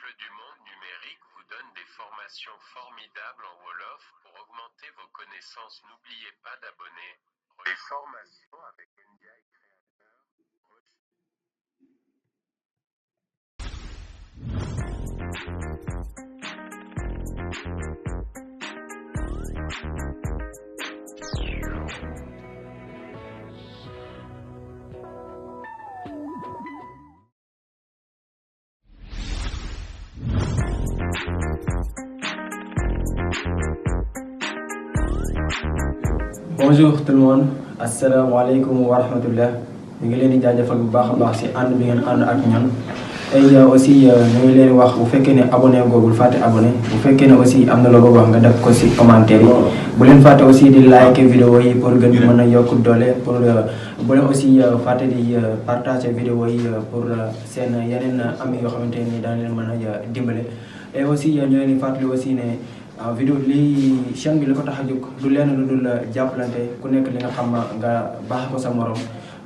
jeux du monde numérique vous donne des formations formidables en Wolof. Pour augmenter vos connaissances, n'oubliez pas d'abonner les formations avec Ndiaye créateur. Bonjour tout le monde asalaamaaleykum wa rahmatullah ñu ngi leen di jaajëfal bu baax a baax si ànd bi ngeen ànd ak ñun et aussi ñu ngi leen wax bu fekkee ne abonné googul fàtte abonné bu fekkee ne aussi am na loo bëgg wax nga def ko si commentaire yi bu leen fàtte aussi di like vidéo yi pour gën mën a yokk doole pour bu leen aussi fàtte di partager vidéo yi pour seen yeneen ami yoo xamante ni daan leen mën a dimbale et aussi ñu leen di fàttali aussi ne vidéo lii chaîne bi la ko tax a jóg du lenn lu dul jàppalante ku nekk li nga xam nga baax ko sa morom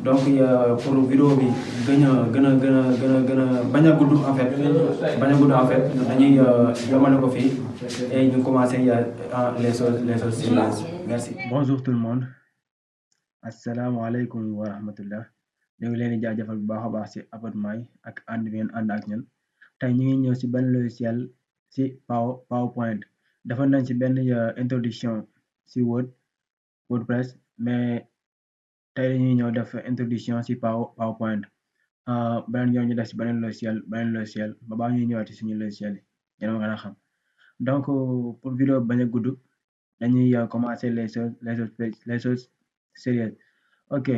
donc pour vidéo bi gën a bañ a gudd en fait dañuy yemale ko fii et ñu commencé les choses sérieuses merci. Bonjour tout le monde asalaamaaleykum wa rahmatullah ñu ngi leen di jaajëfal bu baax a baax si abonnement yi ak ànd bi ngeen ànd ak ñun tey ñu ngi ñëw si benn logiciel si PowerPoint. Defoon nañ ci benn introduction ci WordPress mais tey dañuy ñëw def introduction ci PowerPoint beneen yoon ñu def ci beneen logiciel ba baa ñuy ñëwaat ci suñu logiciel yi yéen a gën a xam donc pour vidéo bañ a gudd dañuy commencer les choses sérieuses ok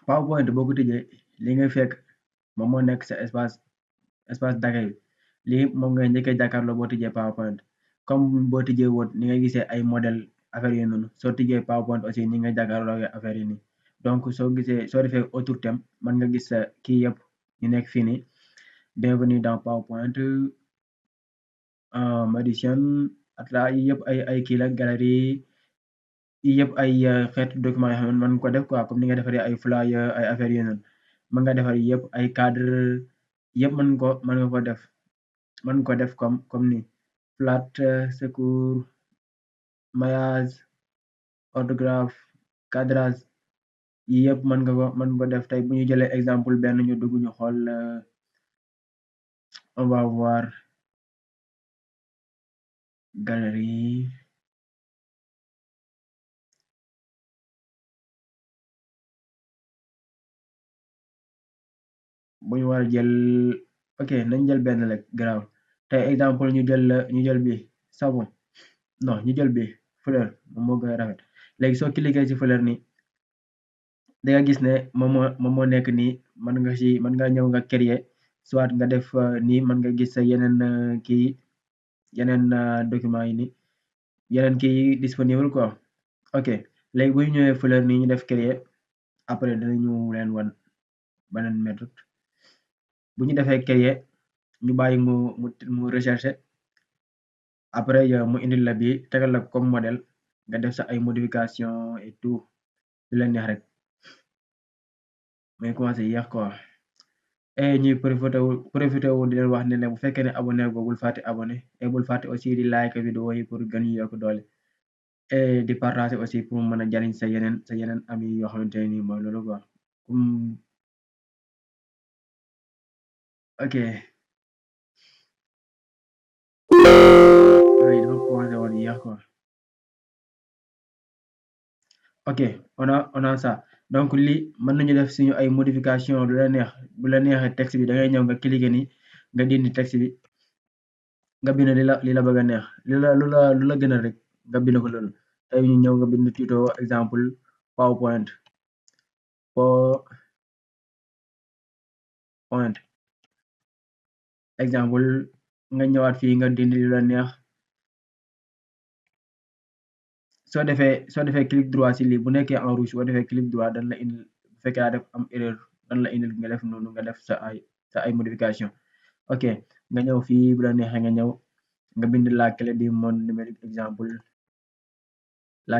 PowerPoint boo ko tijjee li ngay fekk moom moo nekk sa espace d'accueil lii moom ngay njëkkee jàkkaarloo boo tijjee PowerPoint comme boo tijjee Word ni nga gisee ay modèle affaire yi noonu soo tijjee PowerPoint aussi ni nga jàkkaarloo affaire yi nii donc soo defee autour thème mën nga gis kii yëpp ñu nekk fii nii bienvenue dans PowerPoint Audition Atlas yi yëpp ay kii la galerie yi yëpp ay xeetu document yoo xam ne mën ko def quoi comme ni nga defaree ay flyer ay affaire yi noonu mën nga defar yëpp ay cadre yëpp mën nga ko def comme ni flat secours maillage orthographe cadrage yi yëpp mën ko def tey bu ñu jëlee exemple benn ñu dugg ñu xool on va voir galerie bu ñu war a jël ok nañ jël benn rek garaaw tey exemple ñu jël bi savon non ñu jël bi fleur moom moo gën a rafet léegi soo cliquer ci fleur nii da nga gis ne moom moo nekk nii mën nga ñëw nga créer soit nga def nii mën nga gis sa yeneen kii yeneen document yi nii yeneen kii disponible quoi ok léegi bu ñu ñëwee fleur nii ñu def créer après dinañu leen wan beneen méthode bu ñu defee créer ñu bàyyi mu rechercher après mu indil la bi tegal la comme modèle nga def sa ay modification et tout lu leen neex rek mais commencé yéex quoi et ñuy profité wu di leen wax ne bu fekkee ne abonné go bul fàtte abonné et bul fàtte aussi di like vidéo yi pour gën ñu yokk doole et di partager aussi pour mën a jariñ sa yeneen ami yoo xamante ni mooy loolu quoi ok dafa commencé woon yéex quoi ok on a ça donc lii mën nañu def suñu ay modification lu la neex bu la neexee texte bi da ngay ñëw nga cliquer ni nga dindi texte bi nga bind li la bëgg a neex lu la gën a rek nga bind ko loolu tey ñu ñëw nga bind tuto exemple PowerPoint exemple nga ñëwaat fii nga dindi lu la neex soo defee clic droit ci lii bu nekkee en rouge boo defee clic droit dañ la indil bu fekkee daa def am erreur dañ la indil nga def noonu nga def sa ay modification ok nga ñëw fii bu la neexee nga ñëw nga bind la clé du monde numérique exemple la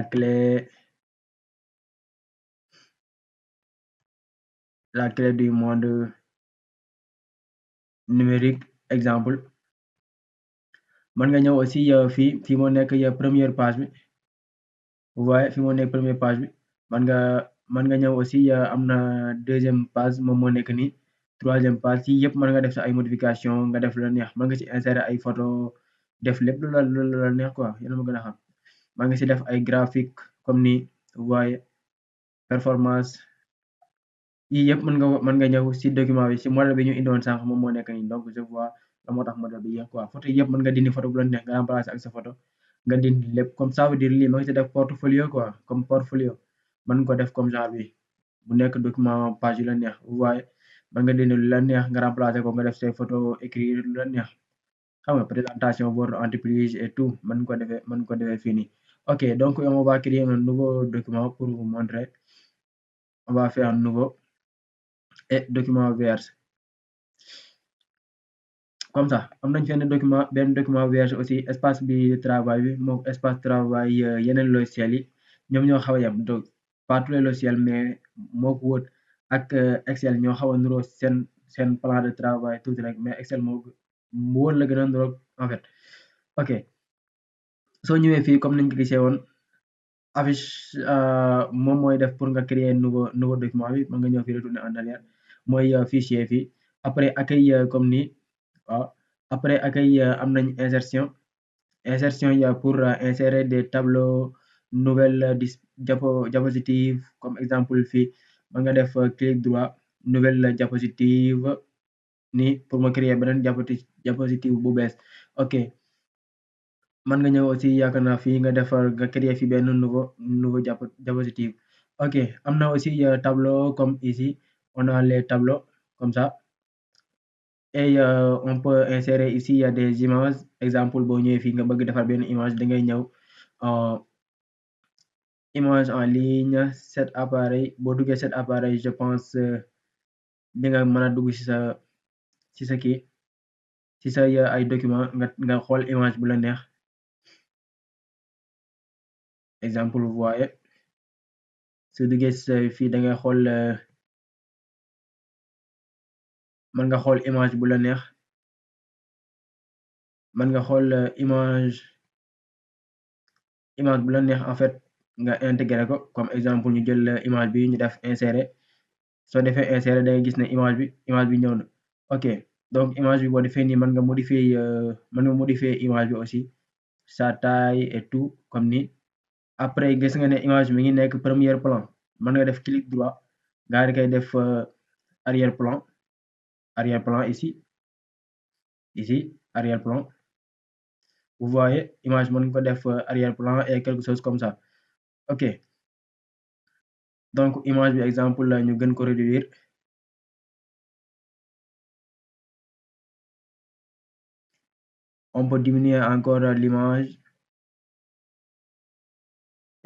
clé du monde numérique exemple mën nga ñëw aussi fii moo nekk première page bi vous voyez fii moo nekk première page bi mën nga ñëw aussi am na deuxième page moom moo nekk nii troisième page ci yëpp mën nga def sa ay modification nga def lu la neex mën nga ci insérer ay photo def lépp lu la neex quoi yéen a ma gën a xam mën nga ci def ay graphique comme ni vous voyez performance yii yëpp mën nga ñëw ci document bi ci modèle bi ñu indiwoon sànq moom moo nekk nii donc je vois la moo tax modèle bi yéex quoi photo yëpp mën nga dindi photo bu la neex nga remplacer ak sa photo nga dindi lépp comme ça veut dire lii ma ngi ci def portfolio quoi comme portfolio mën nga ko def comme genre bi bu nekk document page yu la neex vous voyez mën nga dindi lu la neex nga remplacer ko nga def say photo écrire lu la neex xam nga présentation votre entreprise et tout mën ko defee fii nii ok donc on va créer un nouveau document pour vous montrer on va faire un nouveau et document vierge comme ça am nañ fenn benn document vierge aussi espace bi travail bi moom espace travail yeneen logiciels yi ñoom ñoo xaw a yem donc pas tous les logiciels mais moo ko wóot ak Excel ñoo xaw a nuroo seen plan de travail tuuti rek mais Excel moo wóor la gën a nuroo en fait ok soo ñëwee fii comme niñ ko gisee woon affiche moom mooy def pour nga créer nouveau document bi mën nga ñëw fii retourner en arrière mooy fichier fii après accueil comme nii waaw après accueil am nañ insertion ya pour insérer des tableaux nouvelles diapositive comme exemple fii mën nga def clic droit nouvelle diapositive nii pour ma créer beneen diapositive bu bees ok mën nga ñëw aussi yaakaar naa fii nga créer fi benn nouveau diapositive ok am na aussi tableau comme ici on a les tableaux comme ça et on peut insérer ici des images exemple boo ñëwee fii nga bëgg defar benn image da ngay ñëw image en ligne cet appareil boo duggee cet appareil je pense di nga mën a dugg ci sa kii ci sa ay document nga xool image bu la neex exemple vous voyez soo duggee fii da ngay xool mën nga xool image bu la neex mën nga xool image bu la neex en fait nga intégré ko comme exemple ñu jël image bi ñu def insérer soo defee insérer da ngay gis ne image bi ñëw na ok donc image bi boo defee nii mën nga modifier image bi aussi sa taille et tout comme ni après gis nga ne image mi ngi nekk premier plan mën nga def clic droit nga di koy def arrière plan ici arrière plan vous voyez image mën nga ko def arrière plan et quelque chose comme ça ok donc image bi exemple la ñu gën ko réduire on peut diminuer encore l'image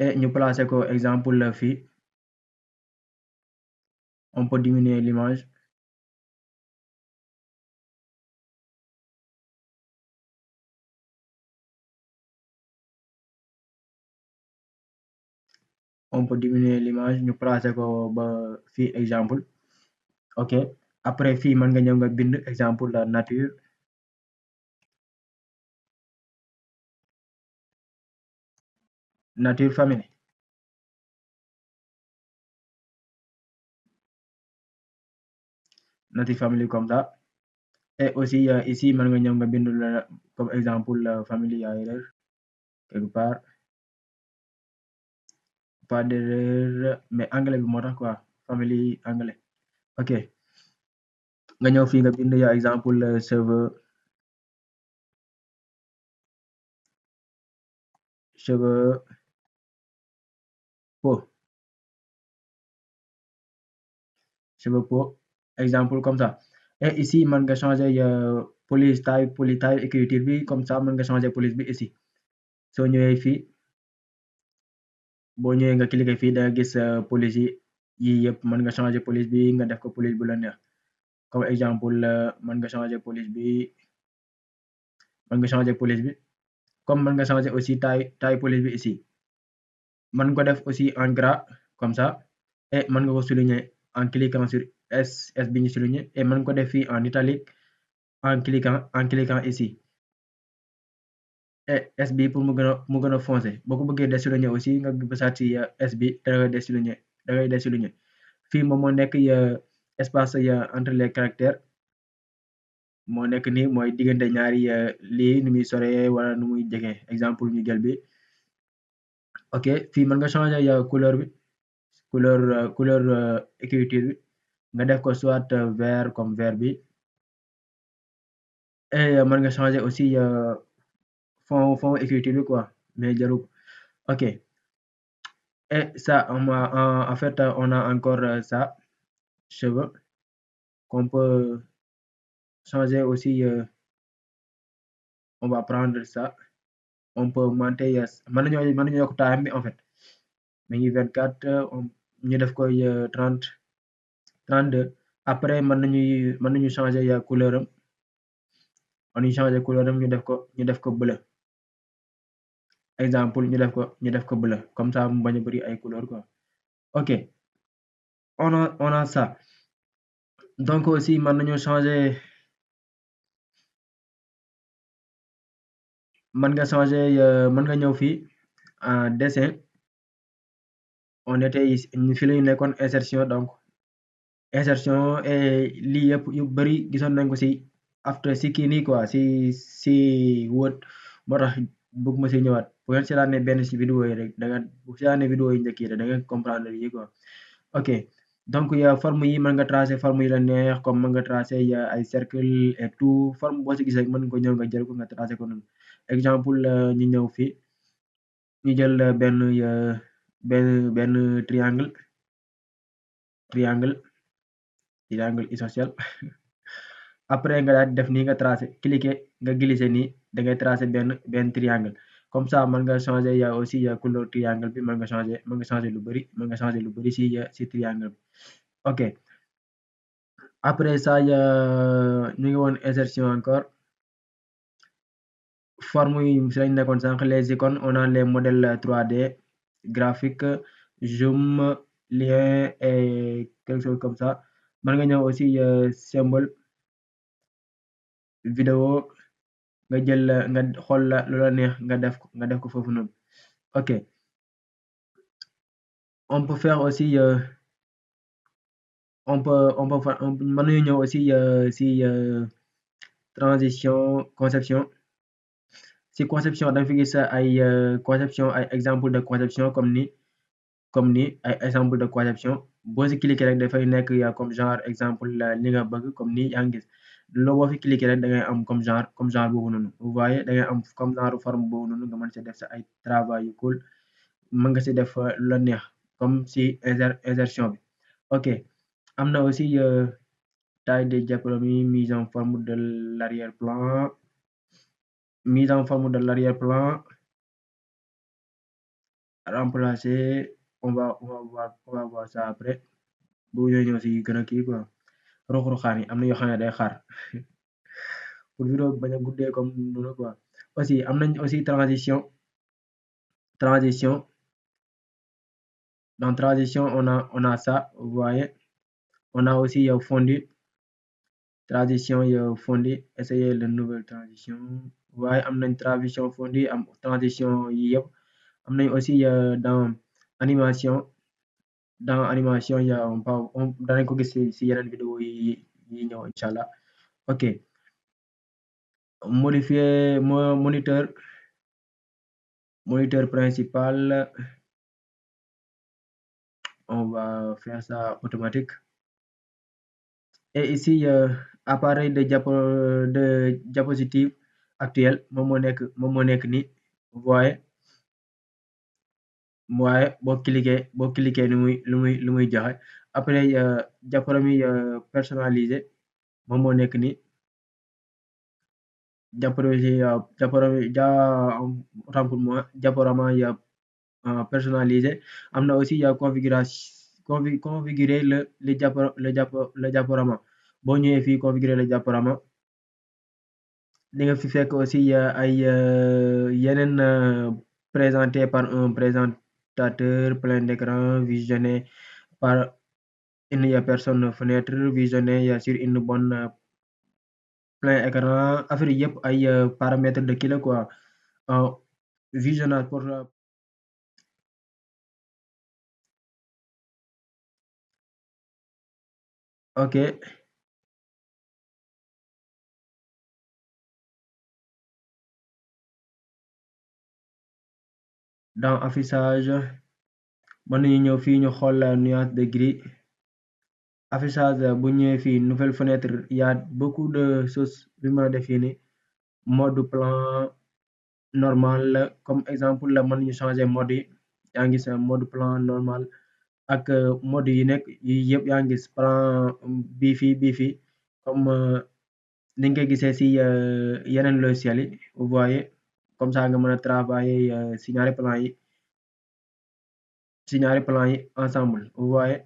et ñu placer ko exemple la fii on peut diminuer l'image ñu placer ko ba fii exemple ok après fii mën nga ñëw nga bind exemple la nature family comme ça et aussi ici mën nga ñëw nga bind la comme exemple family erreur quelque part pas d'erreur mais anglais bi moo tax quoi family anglais ok nga ñëw fii nga bind ya exemple cheveux peau exemple comme ça et ici mën nga changer police taille écriture bi comme ça mën nga changer police bi ici soo ñëwee fii boo ñëwee nga cliquer fii da nga gis police yi yëpp mën nga changer police bi nga def ko police bu la neex comme exemple mën nga changer police bi comme mën nga changer aussi taille police bi ici mën nga ko def aussi en gras comme ça et mën nga ko souligner en cliquant sur S bi ñu souligner et mën nga ko def fii en italique en cliquant ici et S bi pour mu gën a foncé boo ko bëggee désouligner aussi nga bësaat ci S bi da ngay désouligner fii moom moo nekk espace entre les caractères moo nekk nii mooy diggante ñaari lii nu muy soree wala nu muy jege exemple ñu jël bi ok fii mën nga changer couleur bi couleur écriture bi nga def ko soit vert comme vert bi et mën nga changer aussi fond écriture bi quoi mais jarul ok et ça en fait on a encore ça cheveux qu'on peut changer aussi on va prendre ça on peut augmenter mën nañu yokk taayam bi en fait mi ngi 24 ñu def koy 32 après mën nañu changer couleur am ñu changer couleur am ñu def ko bleu exemple ñu def ko bleu comme ça mu bañ a bari ay couleur quoi ok on a ça donc aussi mën nañu changer mën nga ñëw fii dessin on était fi lañu nekkoon insertion donc insertion et lii yëpp yu bari gisoon nañ ko ci after ci kii nii quoi ci Word moo tax bëgguma ci ñëwaat bu ngeen seetaanee benn ci vidéo yi rek bu seetaanee vidéo yi njëkk yi rek da ngeen comprendre yi quoi ok donc forme yi mën nga tracer forme yi la neex comme mën nga tracer ay cercle et tout forme boo ci gis rek mën nga ko ñëw nga jël ko nga tracer ko noonu exemple ñu ñëw fii ñu jël benn triangle isocial après nga daal def nii nga tracer cliquer nga glisser nii da ngay tracer benn triangle comme ça mën nga changer aussi couleur triangle bi mën nga changer lu bari ci triangle bi ok après ça ñu ngi woon insertion encore forme yi ci lañ nekkoon sànq les icônes on a les modèles 3D graphique zoom lien et quelque chose comme ça mën nga ñëw aussi symbole vidéo nga jël nga xool lu la neex nga def ko foofu noonu ok on peut faire aussi mën nañu ñëw aussi ci transition conception ci conception da nga fi gis ay conception ay exemple de conception comme ni ay exemple de conception boo ci cliquer rek dafay nekk comme genre exemple li nga bëgg comme ni yaa ngi gis loo boo fi cliquer rek da ngay am comme genre boobu noonu vous voyez da ngay am comme genre forme boobu noonu nga mën ci def sa ay travail yu cool mën nga ci def lu la neex comme ci insertion bi ok am na aussi taille de diaporami mise en forme de l'arrière-plan remplacer on va voir ça après bu ñëw ci gën a kii quoi ruq-ruqaan yi am na yoo xam ne day xaar pour vidéo bañ a guddee comme noonu quoi aussi am nañ aussi transition dans transition on a ça vous voyez on a aussi fondu transition fondu essayer la nouvelle transition waaye am nañ transition fondu am transition yi yëpp am nañ aussi dans animation danañ ko gis ci yeneen vidéo yi ñëw inchallah ok modifier moniteur principal on va faire ça automatique et ici appareil de diapositive actuel moom moo nekk ni vous voyez boo cliquer lu muy joxe après diaporami personnalisé moom moo nekk ni autant pour moi diaporama personnalisé am na aussi configurer le diaporama boo ñëwee fii configurer le diaporama di nga fi fekk aussi ay yeneen présenté par un présentateur plein d'écran visionné par une personne fenêtre visionné sur une bonne plein écran affaire yi yëpp ay paramètres de kii la quoi visionnage pour ok dans affichage mën nañu ñëw fii ñu xool nuance de gris affichage bu ñëwee fii nouvelle fenêtre y a beaucoup de choses bi mën a def fii ni mode plan normal comme exemple la mën nañu changer mode yi yaa ngi gis mode plan normal ak mode yi nekk yi yëpp yaa ngi gis plan bii fii comme ni nga ko gisee si yeneen logiciel yi vous voyez comme ça nga mën a travailler si ñaari plan yi ensemble vous voyez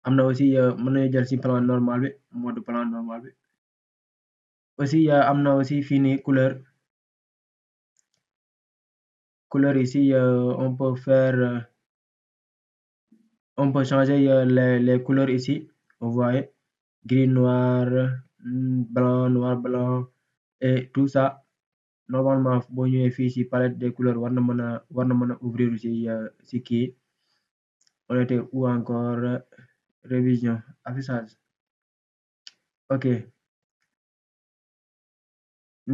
am na aussi mën nañu jël si plan normal bi mode plan normal bi aussi am na aussi fii nii couleur ici on peut changer les couleurs ici vous voyez gris noir blanc et tout ça normalement boo ñëwee fii ci palette des couleurs war na mën a ouvrir ci kii on était où encore révision affichage ok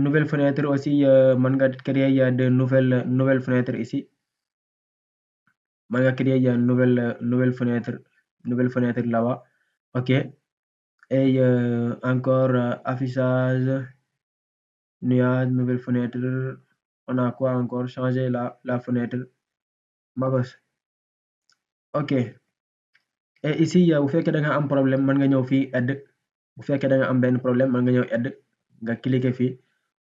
nouvelle fenêtre aussi mën nga créer de nouvelles fenêtres ici mën nga créer nouvelle fenêtre là-bas ok et encore affichage nuage nouvelle fenêtre on a quoi encore changer la fenêtre magos ok et ici bu fekkee da nga am problème mën nga ñëw fii aide bu fekkee da nga am benn problème mën nga ñëw aide nga cliquer fii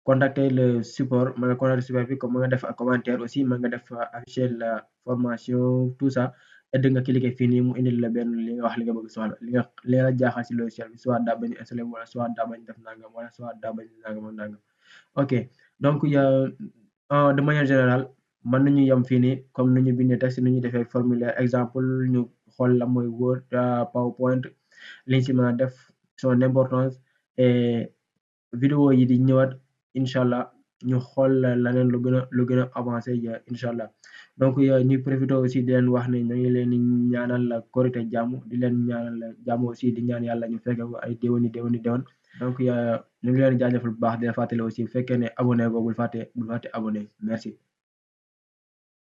contacter le support mën nga contacter support bi comme mën nga def commentaire aussi mën nga def afficher la formation tout ça aide nga cliquer fii nii mu indil la benn li nga wax li nga bëgg soxla li la jaaxal ci logiciel bi soit daa bañ installé wala soit daa bañ def nangam wala soit daa bañ nangam ak nangam ok donc de manière générale mën nañu yem fii nii comme ni ñu bindee texte ni ñu defee formulaire exemple ñu xool la mooy Word PowerPoint liñ ci mën a def son importance et vidéo yi di ñëwaat incha allah ñu xool laneen lu gën a avancé incha allah donc ñuy profité aussi di leen wax ne ñu ngi leen di ñaanal korite jàmm di leen ñaanal jàmm aussi di ñaan yàlla ñu fekke ko ay déwéni donc ñu ngi leen jaajëfal bu baax di la fàttali aussi bu fekkee ne abonné go bul fàtte abonné merci